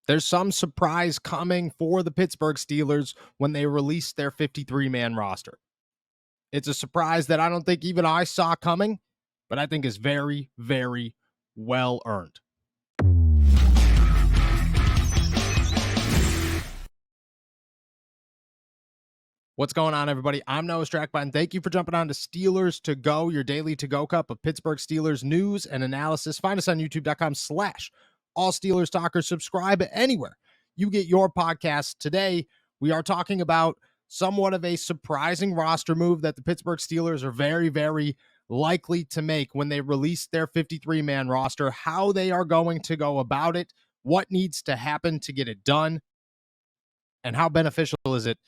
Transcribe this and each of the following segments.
There's some surprise coming for the Pittsburgh Steelers when they release their 53-man roster. It's a surprise that I don't think even I saw coming, but I think is very, very well earned. What's going on, everybody? I'm Noah Strackbine. Thank you for jumping on to Steelers to Go, your daily to-go cup of Pittsburgh Steelers news and analysis. Find us on youtube.com/All Steelers Talkers. Subscribe anywhere you get your podcasts. Today, we are talking about somewhat of a surprising roster move that the Pittsburgh Steelers are very, very likely to make when they release their 53-man roster, how they are going to go about it, what needs to happen to get it done, and how beneficial is it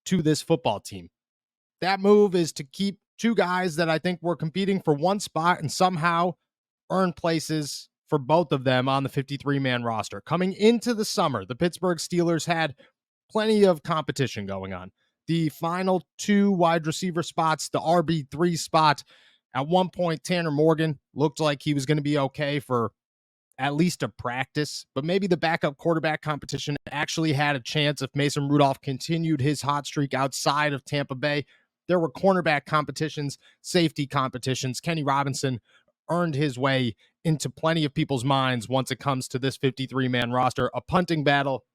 to this football team. That move is to keep two guys that I think were competing for one spot and somehow earn places for both of them on the 53-man roster. Coming into the summer, the Pittsburgh Steelers had plenty of competition going on. The final two wide receiver spots, the RB3 spot, at one point, Tanner Morgan looked like he was going to be okay for at least a practice, but maybe the backup quarterback competition actually had a chance if Mason Rudolph continued his hot streak outside of Tampa Bay. There were cornerback competitions, safety competitions. Kenny Robinson earned his way into plenty of people's minds once it comes to this 53-man roster. A punting battle,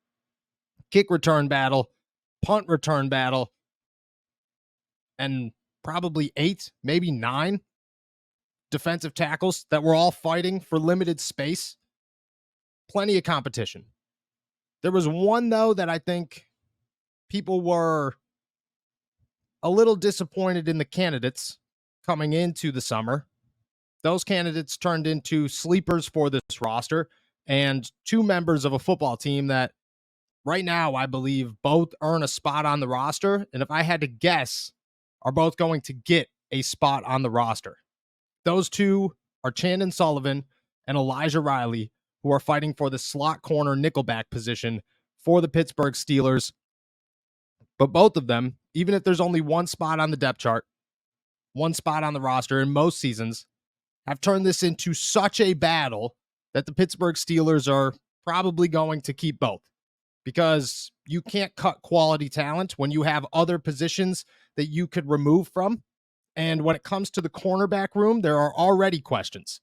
kick return battle, punt return battle, and probably 8, maybe 9 defensive tackles that were all fighting for limited space. Plenty of competition. There was one, though, that I think people were a little disappointed in the candidates coming into the summer. Those candidates turned into sleepers for this roster and two members of a football team that right now I believe both earn a spot on the roster. And if I had to guess, are both going to get a spot on the roster. Those two are Chandon Sullivan and Elijah Riley, who are fighting for the slot corner nickelback position for the Pittsburgh Steelers. But both of them, even if there's only one spot on the depth chart, one spot on the roster in most seasons, have turned this into such a battle that the Pittsburgh Steelers are probably going to keep both. Because you can't cut quality talent when you have other positions that you could remove from. And when it comes to the cornerback room, there are already questions.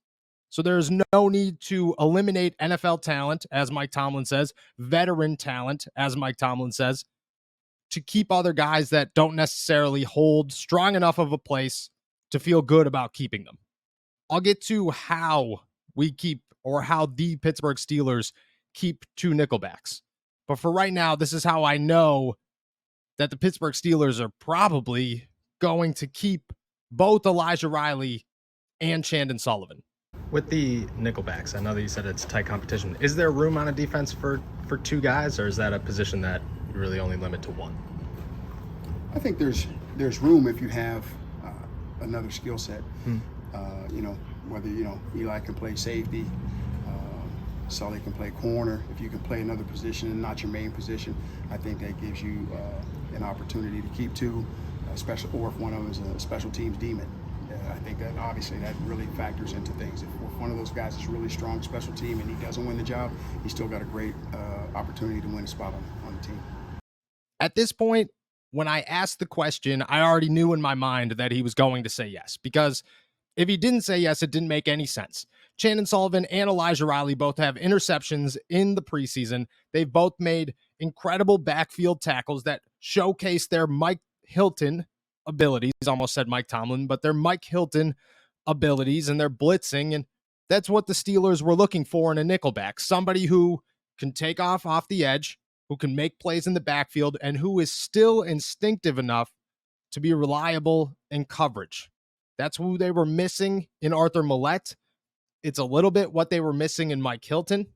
So there's no need to eliminate NFL talent, as Mike Tomlin says, veteran talent, as Mike Tomlin says, to keep other guys that don't necessarily hold strong enough of a place to feel good about keeping them. I'll get to how we keep, or how the Pittsburgh Steelers keep two nickelbacks. But for right now, this is how I know that the Pittsburgh Steelers are probably going to keep both Elijah Riley and Chandon Sullivan. With the nickelbacks, I know that you said it's tight competition. Is there room on a defense for two guys, or is that a position that you really only limit to one? I think there's room if you have another skill set. Whether Eli can play safety, Sully can play corner. If you can play another position and not your main position, I think that gives you an opportunity to keep two. Or if one of them is a special teams demon. I think that obviously that really factors into things. If one of those guys is really strong special team and he doesn't win the job, he's still got a great opportunity to win a spot on the team. At this point, when I asked the question, I already knew in my mind that he was going to say yes, because if he didn't say yes, it didn't make any sense. Chandon Sullivan and Elijah Riley both have interceptions in the preseason. They've both made incredible backfield tackles that showcase their Mike Hilton abilities. Almost said Mike Tomlin, but they're Mike Hilton abilities and they're blitzing. And that's what the Steelers were looking for in a nickelback. Somebody who can take off the edge, who can make plays in the backfield, and who is still instinctive enough to be reliable in coverage. That's who they were missing in Arthur Millette. It's a little bit what they were missing in Mike Hilton.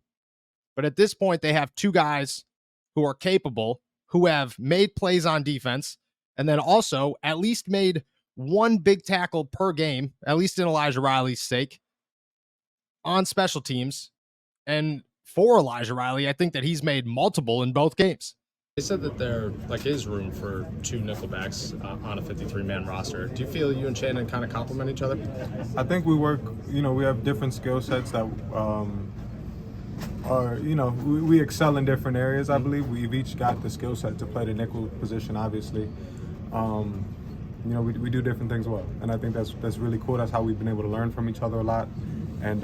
But at this point, they have two guys who are capable, who have made plays on defense, and then also at least made one big tackle per game, at least in Elijah Riley's sake, on special teams. And for Elijah Riley, I think that he's made multiple in both games. They said that there is room for two nickelbacks on a 53-man roster. Do you feel you and Chandon kind of complement each other? I think we work, we have different skill sets that are, we excel in different areas. I believe we've each got the skill set to play the nickel position, obviously. We do different things well, and I think that's really cool. That's how we've been able to learn from each other a lot, and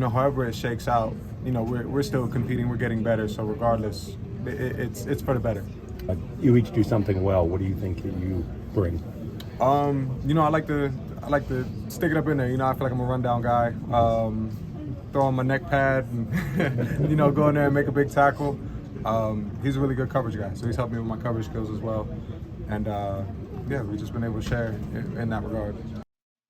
however it shakes out, we're still competing, we're getting better. So regardless, it's for the better. You each do something well. What do you think that you bring? I like to stick it up in there. I feel like I'm a rundown guy. Throw on my neck pad and go in there and make a big tackle. He's a really good coverage guy, so he's helped me with my coverage skills as well. And we've just been able to share in that regard.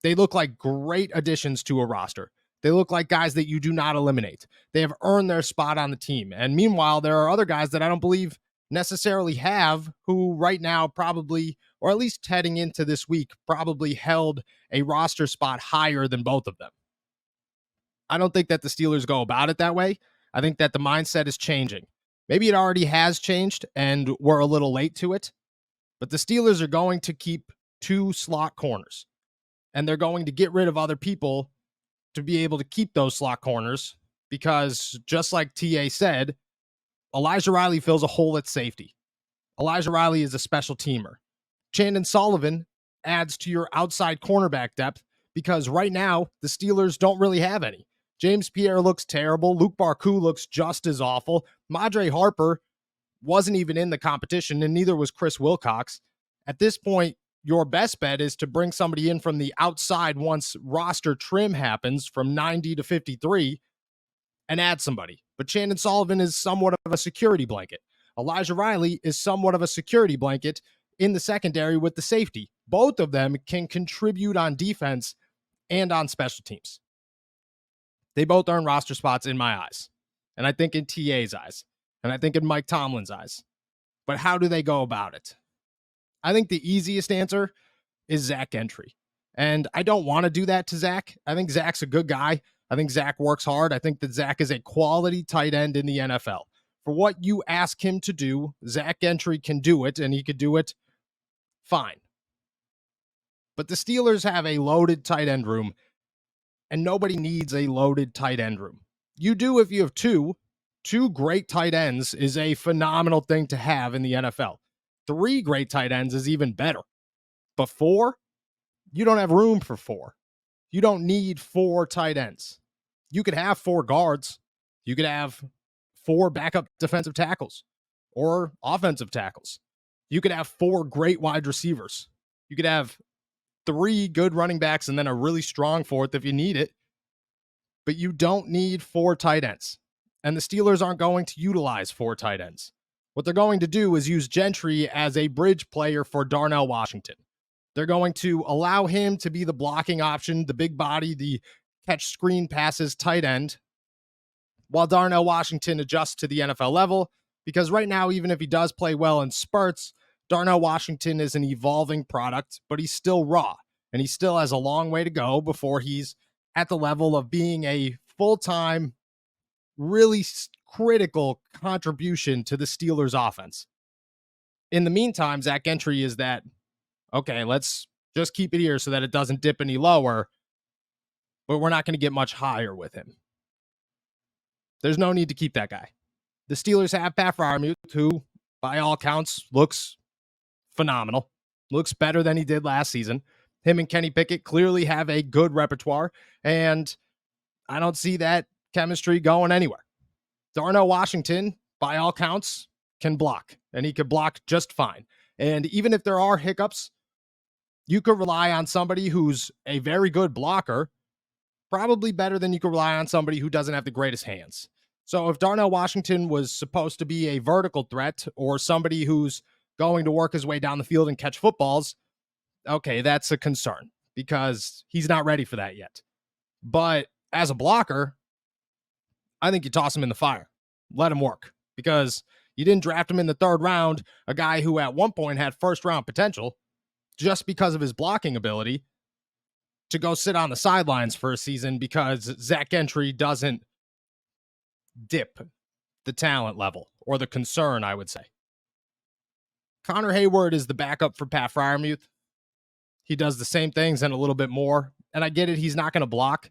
They look like great additions to a roster. They look like guys that you do not eliminate. They have earned their spot on the team. And meanwhile, there are other guys that I don't believe necessarily have, who right now probably, or at least heading into this week, probably held a roster spot higher than both of them. I don't think that the Steelers go about it that way. I think that the mindset is changing. Maybe it already has changed and we're a little late to it, but the Steelers are going to keep 2 slot corners, and they're going to get rid of other people to be able to keep those slot corners, because just like TA said, Elijah Riley fills a hole at safety. Elijah Riley is a special teamer. Chandon Sullivan adds to your outside cornerback depth, because right now the Steelers don't really have any. James Pierre looks terrible. Luke Barku looks just as awful. Madre Harper wasn't even in the competition, and neither was Chris Wilcox. At this point, your best bet is to bring somebody in from the outside once roster trim happens from 90 to 53 and add somebody. But Chandon Sullivan is somewhat of a security blanket. Elijah Riley is somewhat of a security blanket in the secondary with the safety. Both of them can contribute on defense and on special teams. They both earn roster spots in my eyes, and I think in TA's eyes, and I think in Mike Tomlin's eyes. But how do they go about it? I think the easiest answer is Zach Gentry. And I don't want to do that to Zach. I think Zach's a good guy. I think Zach works hard. I think that Zach is a quality tight end in the NFL. For what you ask him to do, Zach Gentry can do it, and he could do it fine. But the Steelers have a loaded tight end room, and nobody needs a loaded tight end room. You do if you have two. 2 great tight ends is a phenomenal thing to have in the NFL. 3 great tight ends is even better. But 4, you don't have room for 4. You don't need 4 tight ends. You could have 4 guards. You could have 4 backup defensive tackles or offensive tackles. You could have 4 great wide receivers. You could have 3 good running backs and then a really strong 4th if you need it. But you don't need 4 tight ends. And the Steelers aren't going to utilize 4 tight ends. What they're going to do is use Gentry as a bridge player for Darnell Washington. They're going to allow him to be the blocking option, the big body, the catch screen passes tight end, while Darnell Washington adjusts to the NFL level, because right now, even if he does play well in spurts, Darnell Washington is an evolving product, but he's still raw, and he still has a long way to go before he's at the level of being a full-time, really critical contribution to the Steelers offense. In the meantime, Zach Gentry is that, okay, let's just keep it here so that it doesn't dip any lower, but we're not going to get much higher with him. There's no need to keep that guy. The Steelers have Pat Freiermuth, who, by all counts, looks phenomenal, looks better than he did last season. Him and Kenny Pickett clearly have a good repertoire, and I don't see that chemistry going anywhere. Darnell Washington, by all counts, can block, and he could block just fine. And even if there are hiccups, you could rely on somebody who's a very good blocker, probably better than you could rely on somebody who doesn't have the greatest hands. So if Darnell Washington was supposed to be a vertical threat or somebody who's going to work his way down the field and catch footballs, okay, that's a concern because he's not ready for that yet. But as a blocker, I think you toss him in the fire. Let him work, because you didn't draft him in the 3rd round, a guy who at one point had 1st-round potential, just because of his blocking ability, to go sit on the sidelines for a season because Zach Gentry doesn't dip the talent level, or the concern, I would say. Connor Hayward is the backup for Pat Freiermuth. He does the same things and a little bit more. And I get it, he's not going to block,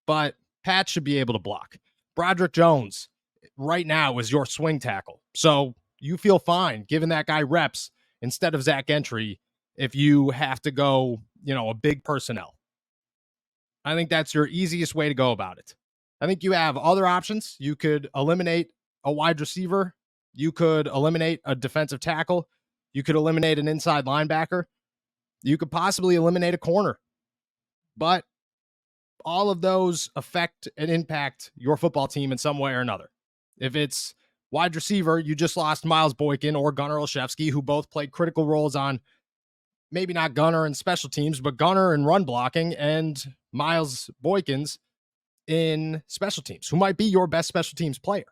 but Pat should be able to block. Broderick Jones right now is your swing tackle. So you feel fine giving that guy reps instead of Zach Gentry if you have to go, a big personnel. I think that's your easiest way to go about it. I think you have other options. You could eliminate a wide receiver. You could eliminate a defensive tackle. You could eliminate an inside linebacker. You could possibly eliminate a corner. But all of those affect and impact your football team in some way or another. If it's wide receiver, you just lost Miles Boykin or Gunnar Olszewski, who both played critical roles on maybe not Gunnar in special teams, but Gunnar in run blocking and Miles Boykins in special teams, who might be your best special teams player.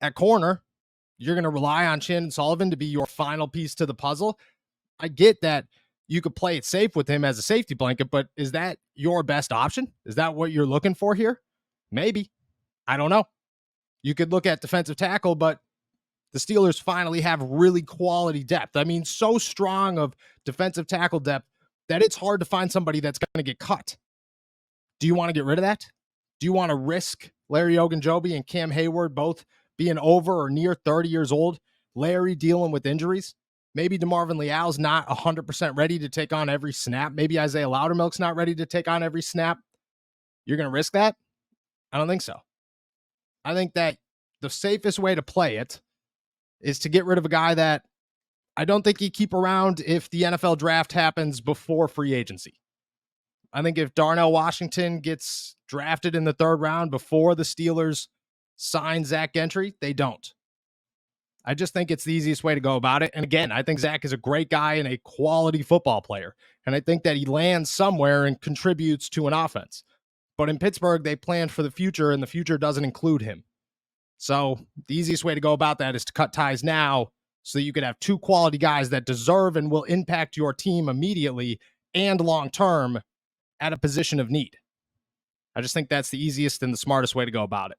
At corner, you're going to rely on Shannon Sullivan to be your final piece to the puzzle. I get that you could play it safe with him as a safety blanket, but is that your best option? Is that what you're looking for here? Maybe. I don't know. You could look at defensive tackle, but the Steelers finally have really quality depth. I mean, so strong of defensive tackle depth that it's hard to find somebody that's going to get cut. Do you want to get rid of that? Do you want to risk Larry Ogunjobi and Cam Hayward both being over or near 30 years old? Larry dealing with injuries? Maybe DeMarvin Leal's not 100% ready to take on every snap. Maybe Isaiah Loudermilk's not ready to take on every snap. You're going to risk that? I don't think so. I think that the safest way to play it is to get rid of a guy that I don't think you keep around if the NFL draft happens before free agency. I think if Darnell Washington gets drafted in the 3rd round before the Steelers sign Zach Gentry, they don't. I just think it's the easiest way to go about it. And again, I think Zach is a great guy and a quality football player. And I think that he lands somewhere and contributes to an offense. But in Pittsburgh, they planned for the future, and the future doesn't include him. So the easiest way to go about that is to cut ties now so that you could have 2 quality guys that deserve and will impact your team immediately and long-term at a position of need. I just think that's the easiest and the smartest way to go about it.